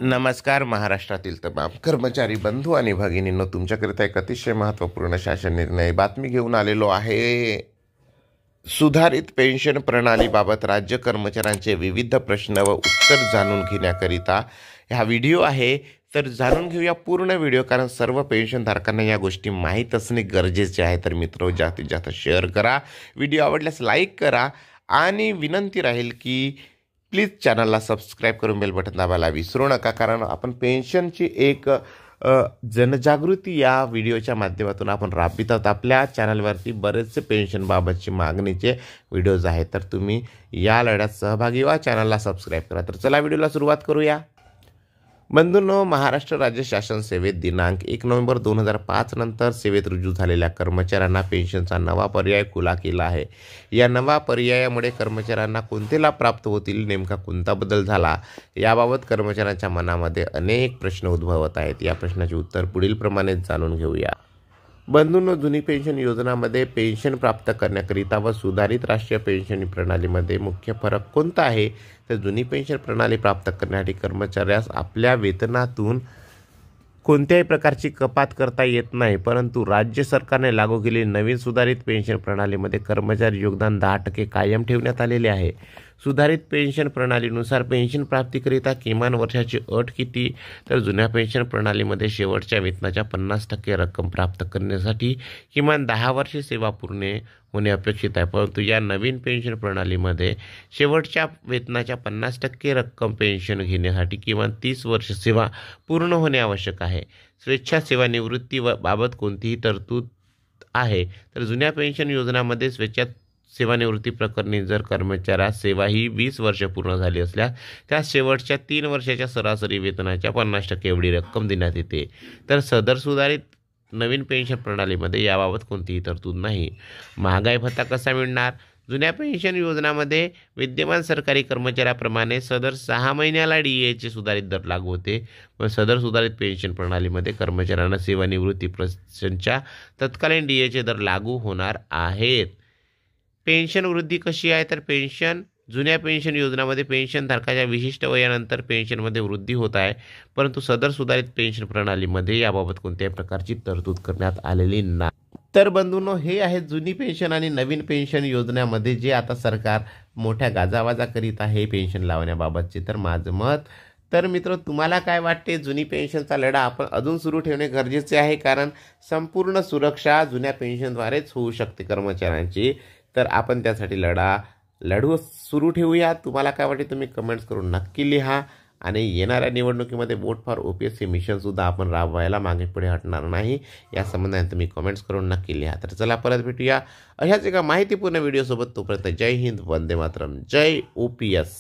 नमस्कार महाराष्ट्रातील तमाम कर्मचारी बंधू आणि भगिनींनो, तुमच्याकरिता एक अतिशय महत्त्वपूर्ण शासन निर्णय बातमी घेऊन आलेलो आहे। सुधारित पेन्शन प्रणालीबाबत राज्य कर्मचाऱ्यांचे विविध प्रश्न व उत्तर जाणून घेण्याकरिता हा व्हिडिओ आहे। तर जाणून घेऊया पूर्ण व्हिडिओ, कारण सर्व पेन्शनधारकांना या गोष्टी माहीत असणे गरजेचे आहे। तर मित्र, जास्तीत जास्त शेअर करा, व्हिडिओ आवडल्यास लाईक करा आणि विनंती राहील की प्लीज चॅनलला सबस्क्राईब करून बेल बटन दाबायला विसरू नका, कारण आपण पेन्शनची एक जनजागृती या व्हिडिओच्या माध्यमातून आपण राबवित आहोत। आपल्या चॅनलवरती बरेचसे पेन्शनबाबतची मागणीचे व्हिडिओज आहेत, तर तुम्ही या लढ्यात सहभागी व्हा, चॅनलला सबस्क्राईब करा। तर चला व्हिडिओला सुरुवात करूया। बंधूंनो, महाराष्ट्र राज्य शासन सेवेत दिनांक 1 नोव्हेंबर 2005 नंतर सेवेत रुजू झालेल्या कर्मचाऱ्यांना पेन्शनचा नवा पर्याय खुला केला आहे। या नवा पर्यायामुळे कर्मचाऱ्यांना कोणते लाभ प्राप्त होतील, नेमका कोणता बदल झाला, याबाबत कर्मचाऱ्यांच्या मनामध्ये अनेक प्रश्न उद्भवत आहेत। या प्रश्नाचे उत्तर पुढील प्रमाणे जाणून घेऊया। बंधूंनो, जुनी पेन्शन योजनामध्ये पेन्शन प्राप्त करण्याकरिता व सुधारित राष्ट्रीय पेन्शन प्रणालीमध्ये मुख्य फरक कोणता आहे? तर जुनी पेन्शन प्रणाली प्राप्त करण्यासाठी कर्मचाऱ्यास आपल्या वेतनातून कोणत्याही प्रकारची कपात करता येत नाही, परंतु राज्य सरकारने लागू केलेली नवीन सुधारित पेन्शन प्रणालीमध्ये कर्मचारी योगदान 10% कायम ठेवण्यात आलेले आहे। सुधारित पेन्शन प्रणालीनुसार पेन्शन प्राप्तीकरिता किमान वर्षाची अट किती? तर जुन्या पेन्शन प्रणालीमध्ये शेवटच्या वेतनाच्या 50% रक्कम प्राप्त करण्यासाठी किमान 10 वर्षे सेवा पूर्ण होणे अपेक्षित आहे, परंतु या नवीन पेन्शन प्रणालीमध्ये शेवटच्या वेतनाच्या 50% रक्कम पेन्शन घेण्यासाठी किमान 30 वर्ष सेवा पूर्ण होणे आवश्यक आहे। स्वेच्छा सेवानिवृत्ती बाबत कोणतीही तरतूद आहे? तर जुन्या पेन्शन योजनामध्ये स्वेच्छा सेवानिवृत्ती प्रकरणी जर कर्मचाऱ्यास सेवा ही 20 वर्ष पूर्ण झाली असल्यास त्यास शेवटच्या 3 वर्षाच्या सरासरी वेतनाच्या 50% एवढी रक्कम देण्यात येते। तर सदर सुधारित नवीन पेन्शन प्रणालीमध्ये याबाबत कोणतीही तरतूद नाही। महागाई भत्ता कसा मिळणार? जुन्या पेन्शन योजनामध्ये विद्यमान सरकारी कर्मचाऱ्याप्रमाणे सदर 6 महिन्याला DAचे सुधारित दर लागू होते, व सदर सुधारित पेन्शन प्रणालीमध्ये कर्मचाऱ्यांना सेवानिवृत्ती पेन्शनच्या तत्कालीन DAचे दर लागू होणार आहेत। पेन्शन वृद्धी कशी आहे? तर पेन्शन जुन्या पेन्शन योजनामध्ये पेन्शनधारकाच्या विशिष्ट वयानंतर पेन्शनमध्ये वृद्धी होत आहे, परंतु सदर सुधारित पेन्शन प्रणालीमध्ये याबाबत कोणत्याही प्रकारची तरतूद करण्यात आलेली नाही। तर बंधूंनो, हे आहे जुनी पेन्शन आणि नवीन पेन्शन योजनेमध्ये जे आता सरकार मोठ्या गाजावाजा करीत आहे पेन्शन लावण्याबाबतचे तर माझं मत। तर मित्र, तुम्हाला काय वाटते? जुनी पेन्शनचा लढा आपण अजून सुरू ठेवणे गरजेचे आहे, कारण संपूर्ण सुरक्षा जुन्या पेन्शनद्वारेच होऊ शकते कर्मचाऱ्यांची। तर आपण त्यासाठी लढू सुरू ठेवूया। तुम्हाला काय वाटते तुम्ही कमेंट्स करून नक्की लिहा, आणि येणाऱ्या निवडणुकीमध्ये वोट फॉर OPSC मिशनसुद्धा आपण राबवायला मागे पुढे हटणार नाही, या संबंधाने तुम्ही कमेंट्स करून नक्की लिहा। तर चला परत भेटूया अशाच एका माहितीपूर्ण व्हिडिओसोबत। तोपर्यंत जय हिंद, वंदे मातरम, जय OPS।